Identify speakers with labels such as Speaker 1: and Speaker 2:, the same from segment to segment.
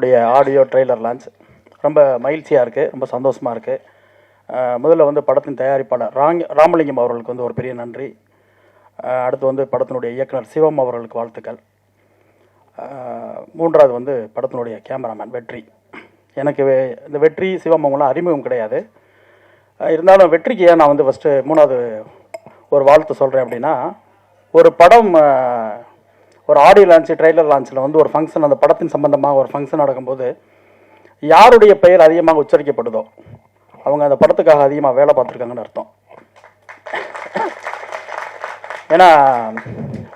Speaker 1: படத்தினுடைய audio trailer launch ரொம்ப மகிழ்ச்சியாக இருக்குது, ரொம்ப சந்தோஷமாக இருக்குது. முதல்ல வந்து படத்தின் தயாரிப்பாளர் ராமலிங்கம் அவர்களுக்கு வந்து ஒரு பெரிய நன்றி. அடுத்து வந்து படத்தினுடைய இயக்குனர் சிவம் அவர்களுக்கு வாழ்த்துக்கள். மூன்றாவது வந்து படத்தினுடைய கேமராமேன் வெற்றி. எனக்கு இந்த வெற்றி சிவம் அவங்களாம் அறிமுகம் கிடையாது. இருந்தாலும் வெற்றிக்கு ஏன் நான் வந்து ஃபஸ்ட்டு மூணாவது ஒரு வாழ்த்து சொல்கிறேன் அப்படின்னா, ஒரு படம் ஒரு ஆடியோ லான்ச்சு ட்ரெய்லர் லான்ச்சில் வந்து ஒரு ஃபங்க்ஷன், அந்த படத்தின் சம்பந்தமாக ஒரு ஃபங்க்ஷன் நடக்கும்போது யாருடைய பெயர் அதிகமாக உச்சரிக்கப்படுதோ அவங்க அந்த படத்துக்காக அதிகமாக வேலை பார்த்துருக்காங்கன்னு அர்த்தம். ஏன்னா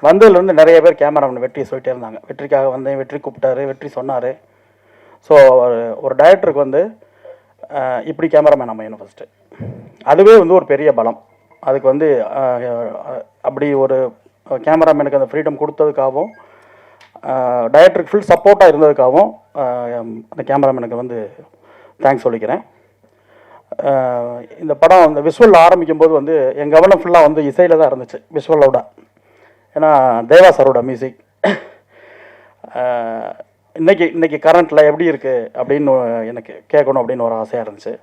Speaker 1: வந்ததுலேருந்து நிறைய பேர் கேமராமேன் வெற்றி சொல்லிட்டே இருந்தாங்க, வெற்றிக்காக வந்தேன், வெற்றி கூப்பிட்டாரு, வெற்றி சொன்னார். ஸோ ஒரு டைரக்டருக்கு வந்து இப்படி கேமராமேன் அமையணும் ஃபஸ்ட்டு. அதுவே வந்து ஒரு பெரிய பலம். அதுக்கு வந்து அப்படி ஒரு கேமராமேனுக்கு அந்த ஃப்ரீடம் கொடுத்ததுக்காகவும் டைரக்டருக்கு ஃபுல் சப்போர்ட்டாக இருந்ததுக்காகவும் அந்த கேமராமேனுக்கு வந்து தேங்க்ஸ் சொல்லிக்கிறேன். இந்த படம் இந்த விஷுவல் ஆரம்பிக்கும் போது வந்து என் கவனம் ஃபுல்லாக வந்து இசையில் தான் இருந்துச்சு, விஷுவலோட. ஏன்னா தேவா சாரோட மியூசிக் இன்னைக்கு கரண்ட்டில் எப்படி இருக்குது அப்படின்னு எனக்கு கேட்கணும் அப்படின்னு ஒரு ஆசையாக இருந்துச்சு.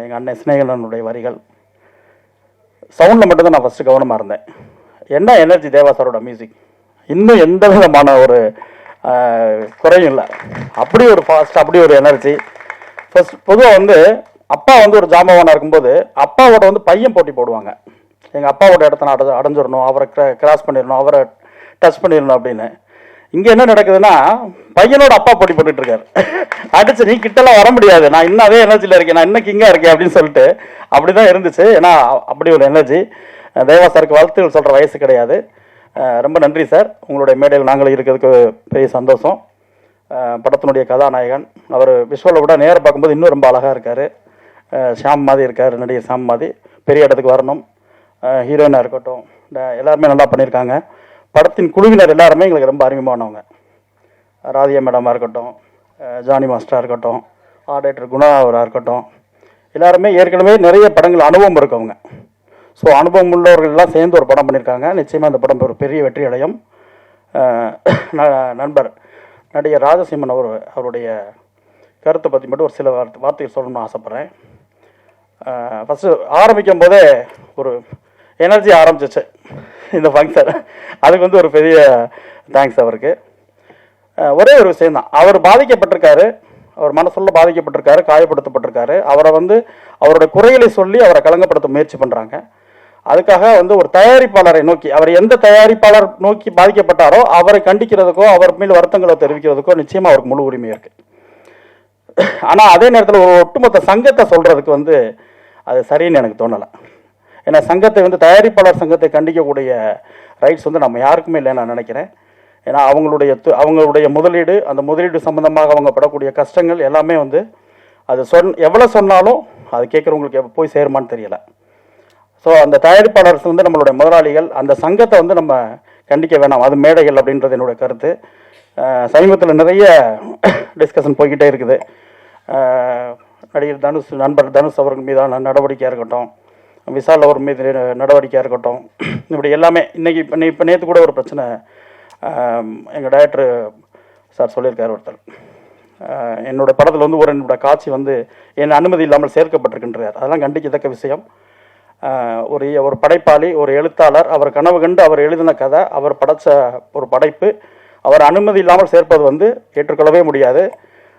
Speaker 1: எங்கள் அண்ணன் சினேகலனுடைய வரிகள், சவுண்டில் மட்டும்தான் நான் ஃபஸ்ட்டு கவனமாக இருந்தேன். என்ன எனர்ஜி தேவா சாரோட மியூசிக், இன்னும் எந்த விதமான ஒரு குறையும் இல்லை. அப்படி ஒரு ஃபாஸ்ட், அப்படி ஒரு எனர்ஜி. ஃபஸ்ட் பொதுவாக வந்து அப்பா வந்து ஒரு ஜாம்பவானாக இருக்கும்போது அப்பாவோட வந்து பையன் போட்டி போடுவாங்க. எங்கள் அப்பாவோட இடத்த நான் அடைஞ்சிடணும், அவரை கிராஸ் பண்ணிடணும், அவரை டச் பண்ணிடணும் அப்படின்னு. இங்கே என்ன நடக்குதுன்னா பையனோட அப்பா போட்டி போட்டுட்டு இருக்காரு. அடிச்சு நீ கிட்டலாம் வர முடியாது, நான் இன்னும் அதே எனர்ஜியில் இருக்கேன், நான் இன்னும் கிங்காக இருக்கேன் அப்படின்னு சொல்லிட்டு அப்படி தான் இருந்துச்சு. ஏன்னா அப்படி ஒரு எனர்ஜி. தேவா சாருக்கு வாழ்த்துக்கள் சொல்கிற வயசு கிடையாது. ரொம்ப நன்றி சார், உங்களுடைய மேடையில் நாங்களும் இருக்கிறதுக்கு பெரிய சந்தோஷம். படத்தினுடைய கதாநாயகன் அவர் விஷுவலை விட நேரம் பார்க்கும்போது இன்னும் ரொம்ப அழகாக இருக்கார். ஷாம் மாதிரி இருக்கார், நடிகர் ஷாம் மாதிரி. பெரிய இடத்துக்கு வரணும். ஹீரோயினாக இருக்கட்டும், எல்லாருமே நல்லா பண்ணியிருக்காங்க. படத்தின் குழுவினர் எல்லாருமே எங்களுக்கு ரொம்ப அறிமுகமானவங்க. ராதியா மேடமாக இருக்கட்டும், ஜானி மாஸ்டராக இருக்கட்டும், ஆர்டேட்டர் குணா அவராக இருக்கட்டும், எல்லாருமே ஏற்கனவே நிறைய படங்கள் அனுபவம் இருக்கவங்க. ஸோ அனுபவம் உள்ளவர்கள்லாம் சேர்ந்து ஒரு படம் பண்ணியிருக்காங்க. நிச்சயமாக இந்த படம் ஒரு பெரிய வெற்றி அடையும். நண்பர் நடிகர் ராஜசிம்மன் அவருடைய கருத்தை பற்றி மட்டும் ஒரு சில வார்த்தைகள் சொல்லணும்னு ஆசைப்பட்றேன். ஃபஸ்ட்டு ஆரம்பிக்கும் போதே ஒரு எனர்ஜி ஆரம்பிச்சிச்சு இந்த ஃபங்க்ஷன். அதுக்கு வந்து ஒரு பெரிய தேங்க்ஸ் அவருக்கு. ஒரே ஒரு விஷயந்தான், அவர் பாதிக்கப்பட்டிருக்காரு, அவர் மனசுள்ள பாதிக்கப்பட்டிருக்காரு, காயப்படுத்தப்பட்டிருக்காரு. அவரை வந்து அவருடைய குறைகளை சொல்லி அவரை கலங்கப்படுத்த முயற்சி பண்ணுறாங்க. அதுக்காக வந்து ஒரு தயாரிப்பாளரை நோக்கி, அவர் எந்த தயாரிப்பாளர் நோக்கி பாதிக்கப்பட்டாரோ அவரை கண்டிக்கிறதுக்கோ அவர் மேல் வருத்தங்களை தெரிவிக்கிறதுக்கோ நிச்சயமாக அவருக்கு முழு உரிமை இருக்குது. ஆனால் அதே நேரத்தில் ஒரு ஒட்டுமொத்த சங்கத்தை சொல்கிறதுக்கு வந்து அது சரின்னு எனக்கு தோணலை. ஏன்னா சங்கத்தை வந்து தயாரிப்பாளர் சங்கத்தை கண்டிக்கக்கூடிய ரைட்ஸ் வந்து நம்ம யாருக்குமே இல்லைன்னு நான் நினைக்கிறேன். ஏன்னா அவங்களுடைய முதலீடு, அந்த முதலீடு சம்மந்தமாக அவங்க படக்கூடிய கஷ்டங்கள் எல்லாமே வந்து அது எவ்வளோ சொன்னாலும் அது கேட்குறவங்களுக்கு போய் சேருமான்னு தெரியலை. ஸோ அந்த தயாரிப்பாளர்ஸ் வந்து நம்மளுடைய முதலாளிகள், அந்த சங்கத்தை வந்து நம்ம கண்டிக்க வேணாம், அது மேடைகள் அப்படின்றது என்னுடைய கருத்து. சமீபத்தில் நிறைய டிஸ்கஷன் போய்கிட்டே இருக்குது. நடிகர் நண்பர் தனுஷ் அவர்கள் மீதான நடவடிக்கையாக இருக்கட்டும், விஷால் அவர் மீது நடவடிக்கையாக இருக்கட்டும், இப்படி எல்லாமே இப்போ நேற்று கூட ஒரு பிரச்சனை எங்கள் டைரக்டர் சார் சொல்லியிருக்காரு. ஒருத்தர் என்னோடய படத்தில் வந்து என்னோட காட்சி வந்து என் அனுமதி இல்லாமல் சேர்க்கப்பட்டிருக்கின்றார். அதெல்லாம் கண்டிக்கத்தக்க விஷயம். ஒரு படைப்பாளி, ஒரு எழுத்தாளர், அவர் கனவு கண்டு அவர் எழுதின கதை, அவர் படைத்த ஒரு படைப்பு, அவர் அனுமதி இல்லாமல் சேர்ப்பது வந்து ஏற்றுக்கொள்ளவே முடியாது.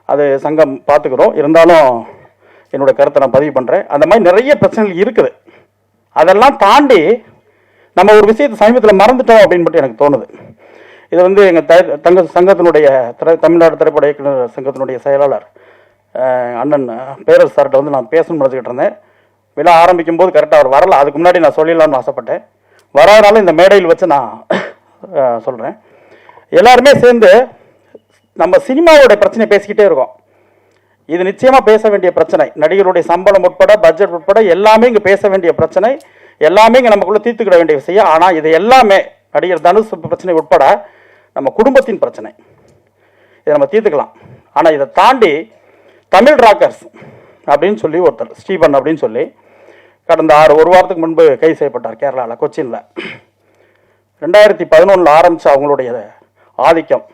Speaker 1: அது சங்கம் பார்த்துக்கிறோம். இருந்தாலும் என்னோடய கருத்தை நான் பதிவு பண்ணுறேன். அந்த மாதிரி நிறைய பிரச்சனைகள் இருக்குது. அதெல்லாம் தாண்டி நம்ம ஒரு விஷயத்தை சமீபத்தில் மறந்துட்டோம் அப்படின்னு மட்டும் எனக்கு தோணுது. இது வந்து எங்கள் சங்கத்தினுடைய தமிழ்நாடு திரைப்பட இயக்குனர் சங்கத்தினுடைய செயலாளர் அண்ணன் பேரரசு சார்கிட்ட வந்து நான் பேசணும்னு நினச்சிக்கிட்டு இருந்தேன். விழா ஆரம்பிக்கும் போது கரெக்டாக அவர் வரல, அதுக்கு முன்னாடி நான் சொல்லிடலாம்னு ஆசைப்பட்டேன். வராதனால இந்த மேடையில் வச்சு நான் சொல்கிறேன். எல்லாருமே சேர்ந்து நம்ம சினிமாவோடைய பிரச்சனை பேசிக்கிட்டே இருக்கோம். இது நிச்சயமாக பேச வேண்டிய பிரச்சனை. நடிகருடைய சம்பளம் உட்பட, பட்ஜெட் உட்பட எல்லாமே இங்கே பேச வேண்டிய பிரச்சனை, எல்லாமே இங்கே நமக்குள்ளே தீர்த்துக்கிட வேண்டிய விஷயம். ஆனால் இது எல்லாமே நடிகர் தனுஷ் பிரச்சனை உட்பட நம்ம குடும்பத்தின் பிரச்சனை. இதை நம்ம தீர்த்துக்கலாம். ஆனால் இதை தாண்டி தமிழ் ராக்கர்ஸ் அப்படின்னு சொல்லி ஒருத்தர் ஸ்டீபன் அப்படின்னு சொல்லி கடந்த ஒரு வாரத்துக்கு முன்பு கைது செய்யப்பட்டார் கேரளாவில், கொச்சினில். 2011 ஆரம்பித்த அவங்களுடைய ஆதிக்கம்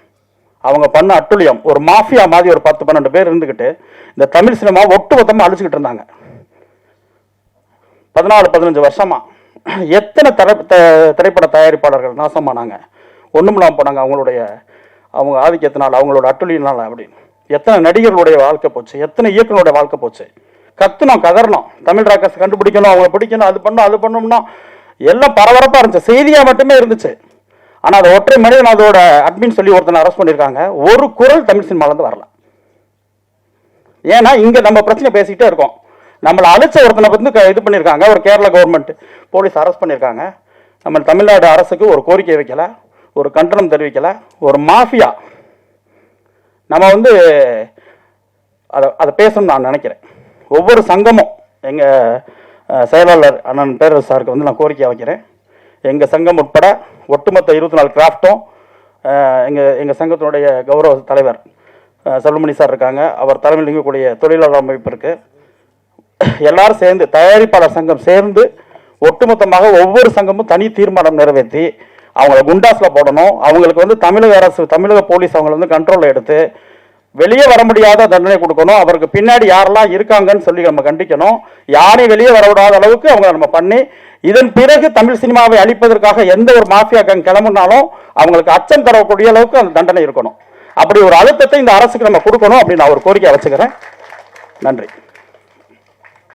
Speaker 1: அவங்க பண்ண அட்டுழியம் ஒரு மாஃபியா மாதிரி ஒரு 10-12 பேர் இருந்துக்கிட்டு இந்த தமிழ் சினிமா ஒட்டுமொத்தமாக அழிச்சுக்கிட்டு இருந்தாங்க 14-15 வருஷமா. எத்தனை திரைப்பட தயாரிப்பாளர்கள் நாசமானாங்க, ஒண்ணுமில்லாம போனாங்க அவங்க ஆதிக்கத்தினால், அவங்களோட அட்டுழியினால். அப்படின்னு எத்தனை நடிகர்களுடைய வாழ்க்கை போச்சு, எத்தனை இயக்குநருடைய வாழ்க்கை போச்சு. கத்துனோம், கதறணும், தமிழ் ராக்கர்ஸ் கண்டுபிடிக்கணும், அவங்களை பிடிக்கணும், அது பண்ணணும்னா எல்லாம் பரபரப்பாக இருந்துச்சு, செய்தியாக மட்டுமே இருந்துச்சு. ஆனால் அதை ஒற்றை மனிதன் அதோட அட்மின் சொல்லி ஒருத்தனை அரெஸ்ட் பண்ணியிருக்காங்க. ஒரு குரல் தமிழ் சினிமாலேருந்து வரல. ஏன்னா இங்கே நம்ம பிரச்சனை பேசிக்கிட்டே இருக்கோம். நம்மளை அழிச்ச ஒருத்தனை வந்து இது பண்ணியிருக்காங்க, ஒரு கேரளா கவர்மெண்ட் போலீஸ் அரெஸ்ட் பண்ணியிருக்காங்க. நம்ம தமிழ்நாடு அரசுக்கு ஒரு கோரிக்கை வைக்கல, ஒரு கண்டனம் தெரிவிக்கல. ஒரு மாஃபியா நம்ம வந்து அதை பேசணும்னு நான் நினைக்கிறேன். ஒவ்வொரு சங்கமும் எங்கள் செயலாளர் அண்ணன் பேரரசு சாருக்கு வந்து நான் கோரிக்கையாக வைக்கிறேன். எங்கள் சங்கம் உட்பட ஒட்டுமொத்த 24 கிராஃப்டும் எங்கள் சங்கத்தினுடைய கௌரவ தலைவர் செல்வமணி சார் இருக்காங்க, அவர் தலைமையில் இயங்கக்கூடிய தொழிலாளர் அமைப்பு இருக்குது. எல்லாரும் சேர்ந்து, தயாரிப்பாளர் சங்கம் சேர்ந்து ஒட்டுமொத்தமாக ஒவ்வொரு சங்கமும் தனி தீர்மானம் நிறைவேற்றி அவங்கள குண்டாஸில் போடணும். அவங்களுக்கு வந்து தமிழக அரசு, தமிழக போலீஸ் அவங்களை வந்து கண்ட்ரோலில் எடுத்து வெளியே வர முடியாத தண்டனை கொடுக்கணும். அவருக்கு பின்னாடி யாரெல்லாம் இருக்காங்கன்னு சொல்லி நம்ம கண்டிக்கணும். யாரையும் வெளியே வரவிடாத அளவுக்கு அவங்க நம்ம பண்ணி, இதன் பிறகு தமிழ் சினிமாவை அழிப்பதற்காக எந்த ஒரு மாஃபியா கேங் கிளம்புனாலும் அவங்களுக்கு அச்சம் தரக்கூடிய அளவுக்கு அந்த தண்டனை இருக்கணும். அப்படி ஒரு அழுத்தத்தை இந்த அரசுக்கு நம்ம கொடுக்கணும் அப்படின்னு நான் ஒரு கோரிக்கை வச்சுக்கிறேன். நன்றி.